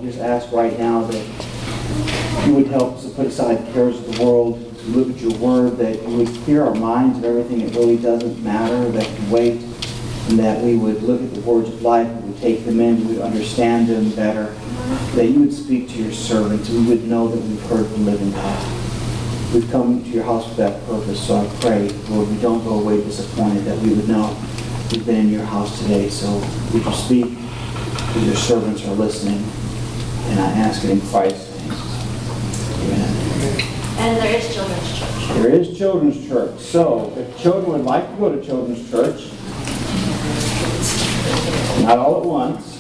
we just ask right now that you would help us to put aside the cares of the world, to look at your word, that you would clear our minds of everything that really doesn't matter, that can wait, and that we would look at the words of life, we would take them in, we would understand them better, that you would speak to your servants, and we would know that we've heard from living God. We've come to your house for that purpose, so I pray, Lord, we don't go away disappointed, that we would know we've been in your house today. So would you speak, because your servants are listening, and I ask it in Christ's name. Amen. And there is children's church. There is children's church. So if children would like to go to children's church, not all at once.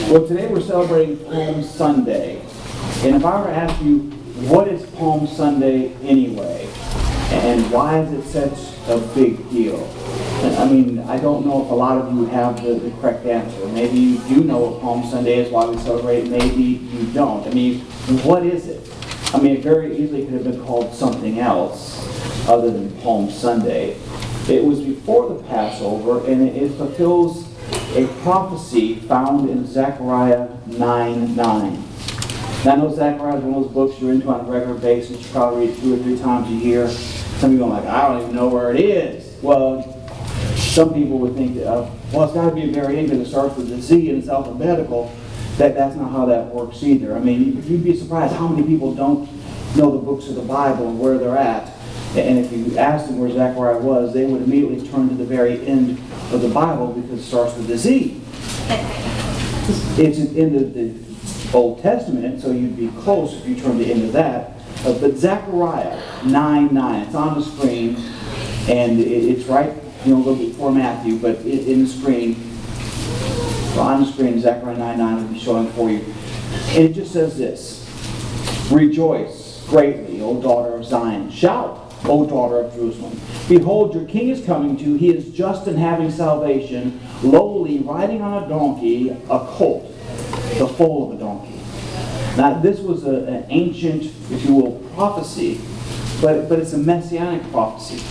Well, today we're celebrating Palm Sunday. And if I were to ask you, what is Palm Sunday anyway? And why is it such a big deal? I mean, I don't know if a lot of you have the correct answer. Maybe you do know what Palm Sunday is, why we celebrate it. Maybe you don't. I mean, what is it? I mean, it very easily could have been called something else other than Palm Sunday. It was before the Passover, and it fulfills a prophecy found in Zechariah 9:9. Now, I know Zechariah is one of those books you're into on a regular basis. You probably read it 2 or 3 times a year. Some people are like, I don't even know where it is. Well, some people would think, well, it's got to be a variant because it starts with a Z and it's alphabetical. That's not how that works either. I mean, you'd be surprised how many people don't know the books of the Bible and where they're at. And if you asked them where Zechariah was, they would immediately turn to the very end of the Bible because it starts with a Z. It's in the Old Testament, so you'd be close if you turn to the end of that. But Zechariah 9:9, it's on the screen, and it's right, a little bit before Matthew, but in the screen. So on the screen, Zechariah 9:9 will be showing for you. And it just says this: Rejoice greatly, O daughter of Zion. Shout, O daughter of Jerusalem. Behold, your king is coming to you. He is just and having salvation, lowly, riding on a donkey, a colt, the foal of a donkey. Now, this was an ancient, if you will, prophecy, but it's a messianic prophecy.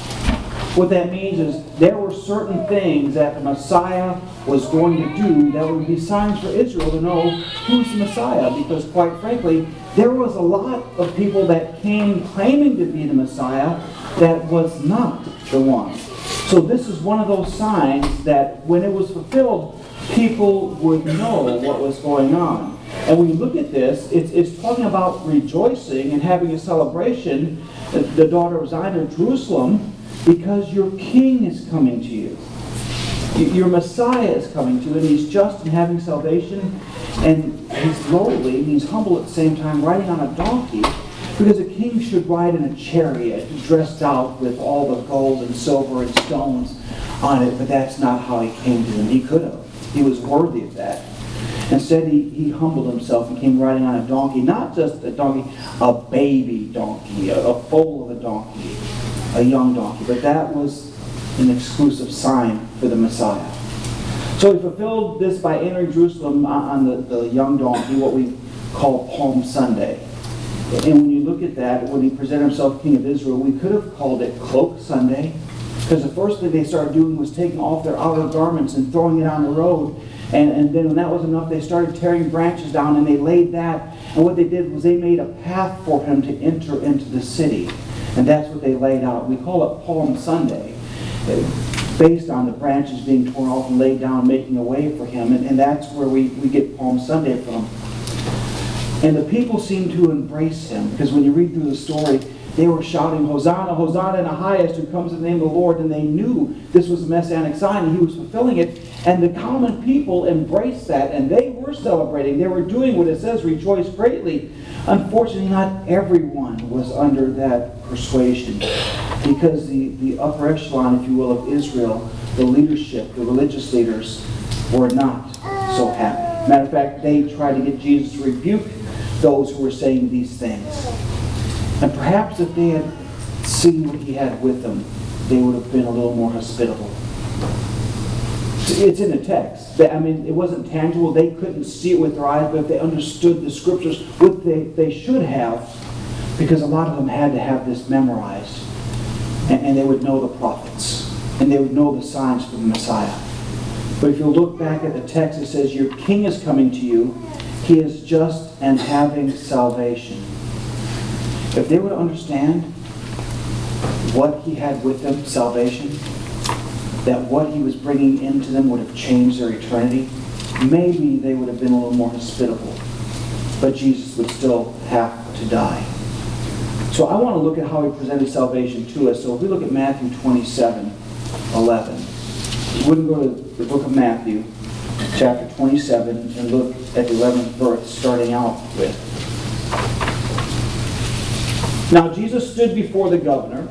What that means is there were certain things that the Messiah was going to do that would be signs for Israel to know who's the Messiah, because quite frankly, there was a lot of people that came claiming to be the Messiah that was not the one. So this is one of those signs that when it was fulfilled, people would know what was going on. And when you look at this, it's talking about rejoicing and having a celebration, the daughter of Zion of Jerusalem, because your king is coming to you. Your Messiah is coming to you, and he's just and having salvation, and he's lowly, and he's humble at the same time, riding on a donkey, because a king should ride in a chariot, dressed out with all the gold and silver and stones on it, but that's not how he came to them. He could have. He was worthy of that. Instead, he humbled himself and came riding on a donkey, not just a donkey, a baby donkey, a foal of a donkey, a young donkey, but that was an exclusive sign for the Messiah. So he fulfilled this by entering Jerusalem on the young donkey, what we call Palm Sunday. And when you look at that, when he presented himself King of Israel, we could have called it Cloak Sunday, because the first thing they started doing was taking off their outer garments and throwing it on the road. And then when that was enough, they started tearing branches down, and they laid that. And what they did was they made a path for him to enter into the city. And that's what they laid out. We call it Palm Sunday, based on the branches being torn off and laid down, making a way for him. And that's where we get Palm Sunday from. And the people seemed to embrace him, because when you read through the story, they were shouting, Hosanna, Hosanna in the highest, who comes in the name of the Lord. And they knew this was a messianic sign, and he was fulfilling it. And the common people embraced that, and they were celebrating. They were doing what it says, rejoice greatly. Unfortunately, not everyone was under that persuasion, because the upper echelon, if you will, of Israel, the leadership, the religious leaders, were not so happy. Matter of fact, they tried to get Jesus to rebuke those who were saying these things. And perhaps if they had seen what he had with them, they would have been a little more hospitable. It's in the text. I mean, it wasn't tangible. They couldn't see it with their eyes, but if they understood the scriptures, what they should have, because a lot of them had to have this memorized, and they would know the prophets. and they would know the signs for the Messiah. But if you look back at the text, it says, your king is coming to you. He is just and having salvation. If they would understand what he had with him, salvation, that what he was bringing into them would have changed their eternity, maybe they would have been a little more hospitable. But Jesus would still have to die. So I want to look at how he presented salvation to us. So if we look at Matthew 27:11, we wouldn't go to the book of Matthew, chapter 27, and look at the 11th verse, starting out with. Now Jesus stood before the governor,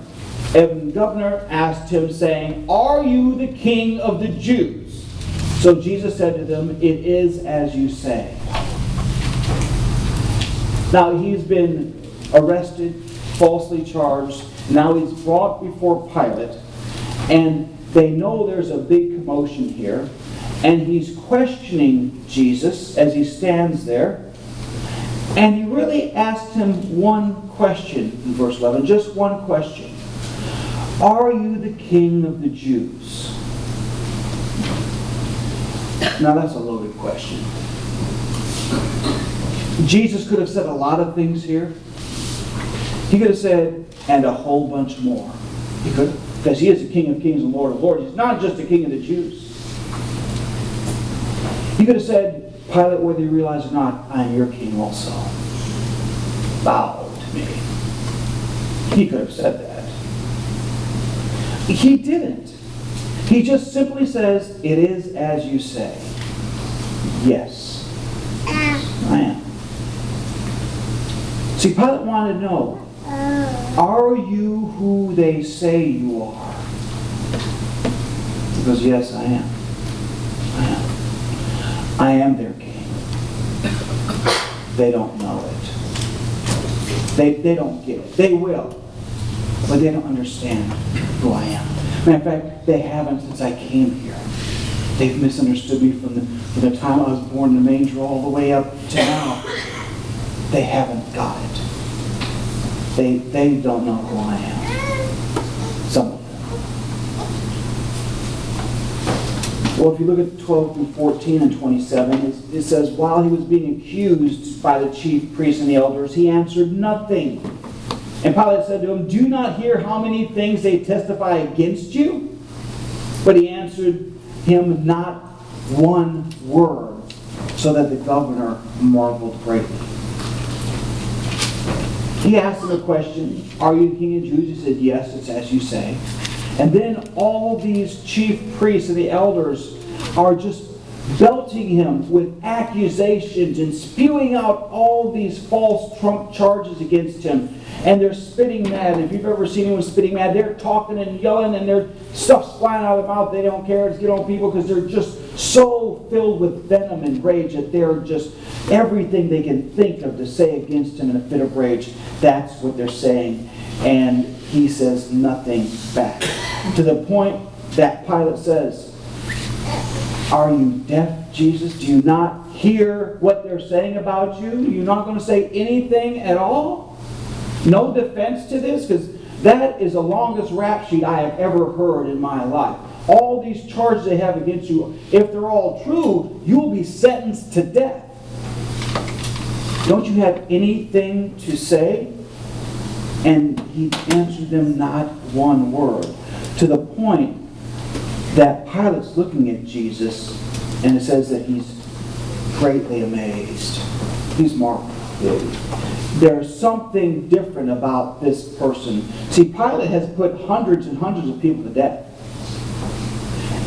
and the governor asked him, saying, are you the king of the Jews? So Jesus said to them, it is as you say. Now he's been arrested, falsely charged. Now he's brought before Pilate, and they know there's a big commotion here. And he's questioning Jesus as he stands there. And he really asked him one question in verse 11, just one question. Are you the king of the Jews? Now that's a loaded question. Jesus could have said a lot of things here. He could have said, and a whole bunch more. He could have, because he is the King of Kings and Lord of Lords. He's not just the King of the Jews. He could have said, Pilate, whether you realize or not, I am your king also. Bow to me. He could have said that. He didn't. He just simply says, it is as you say. Yes, I am. See, Pilate wanted to know, are you who they say you are? He goes, yes, I am. I am. I am their king. They don't know it. They don't get it. They will. But they don't understand who I am. Matter of fact, they haven't since I came here. They've misunderstood me from the time I was born in the manger all the way up to now. They haven't got it. They don't know who I am. Some of them. Well, if you look at 12 through 14 and 27, it says, while he was being accused by the chief priests and the elders, he answered nothing. And Pilate said to him, do you not hear how many things they testify against you? But he answered him not one word, so that the governor marveled greatly. He asked him a question, are you the king of the Jews? He said, yes, it's as you say. And then all these chief priests and the elders are just belting him with accusations and spewing out all these false trump charges against him. And they're spitting mad. If you've ever seen anyone spitting mad, they're talking and yelling and their stuff's flying out of their mouth. They don't care to get on people because they're just so filled with venom and rage that they're just everything they can think of to say against him in a fit of rage. That's what they're saying. And he says nothing back. To the point that Pilate says, are you deaf, Jesus? Do you not hear what they're saying about you? You're not going to say anything at all? No defense to this? Because that is the longest rap sheet I have ever heard in my life. All these charges they have against you, if they're all true, you'll be sentenced to death. Don't you have anything to say? And he answered them not one word. To the point that Pilate's looking at Jesus, and it says that he's greatly amazed. He's marveled. There's something different about this person. See, Pilate has put hundreds and hundreds of people to death.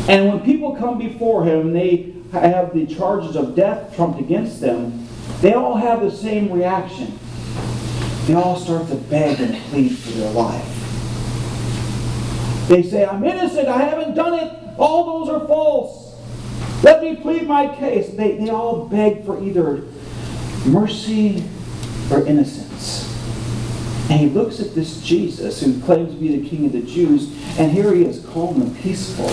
And when people come before him, they have the charges of death trumped against them, they all have the same reaction. They all start to beg and plead for their life. They say, I'm innocent, I haven't done it, all those are false. Let me plead my case. They all beg for either mercy or innocence. And he looks at this Jesus who claims to be the King of the Jews, and here he is calm and peaceful.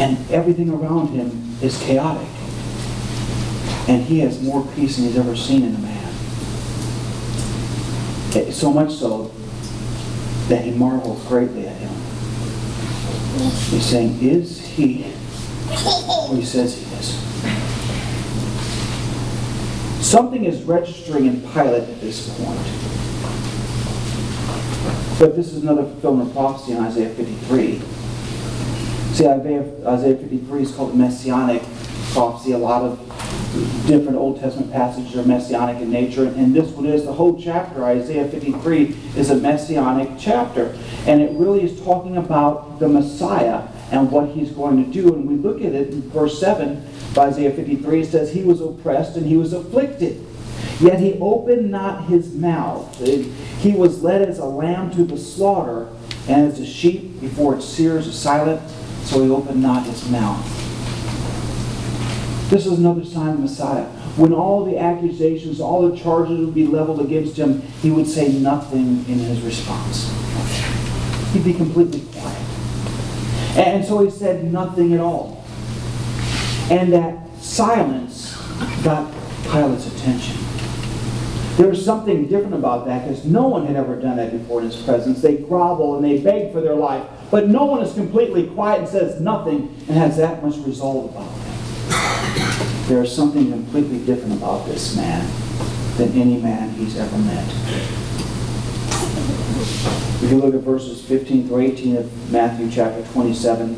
And everything around him is chaotic. And he has more peace than he's ever seen in a man. So much so that he marvels greatly at him. He's saying, is he who he says he is? Something is registering in Pilate at this point. But this is another fulfillment of prophecy in Isaiah 53. See, Isaiah 53 is called the Messianic prophecy. A lot of different Old Testament passages are messianic in nature, and this one is. The whole chapter, Isaiah 53, is a messianic chapter. And it really is talking about the Messiah and what he's going to do. And we look at it in verse 7 of Isaiah 53. It says, he was oppressed and he was afflicted, yet he opened not his mouth. He was led as a lamb to the slaughter, and as a sheep before its shears is silent, so he opened not his mouth. This is another sign of the Messiah. When all the accusations, all the charges would be leveled against him, he would say nothing in his response. He'd be completely quiet. And so he said nothing at all. And that silence got Pilate's attention. There was something different about that, because no one had ever done that before in his presence. They grovel and they beg for their life, but no one is completely quiet and says nothing and has that much resolve about it. There is something completely different about this man than any man he's ever met. If you look at verses 15 through 18 of Matthew chapter 27,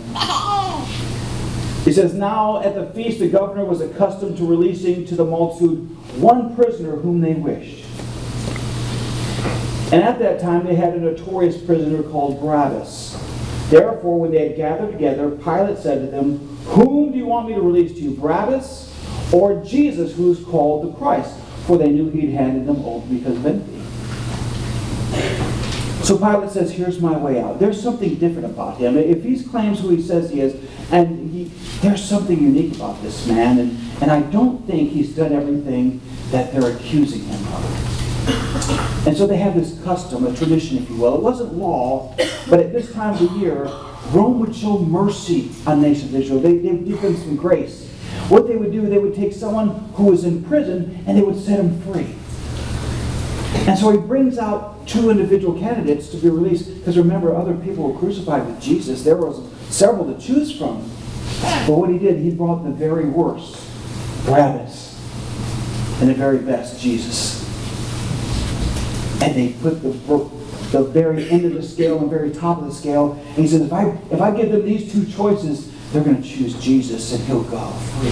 he says, now at the feast the governor was accustomed to releasing to the multitude one prisoner whom they wished. And at that time they had a notorious prisoner called Barabbas. Therefore, when they had gathered together, Pilate said to them, whom do you want me to release to you, Barabbas or Jesus, who is called the Christ? For they knew he'd handed them over because of envy. So Pilate says, here's my way out. There's something different about him. If he claims who he says he is, and there's something unique about this man, and I don't think he's done everything that they're accusing him of. And so they have this custom, a tradition, if you will. It wasn't law, but at this time of the year, Rome would show mercy on the nation of Israel. They would give them some grace. What they would do, they would take someone who was in prison and they would set him free. And so he brings out two individual candidates to be released, because remember, other people were crucified with Jesus. There was several to choose from. But what he did, he brought the very worst, Barabbas, and the very best, Jesus. And they put the very end of the scale and the very top of the scale. And he says, if I give them these two choices, they're going to choose Jesus and he'll go free.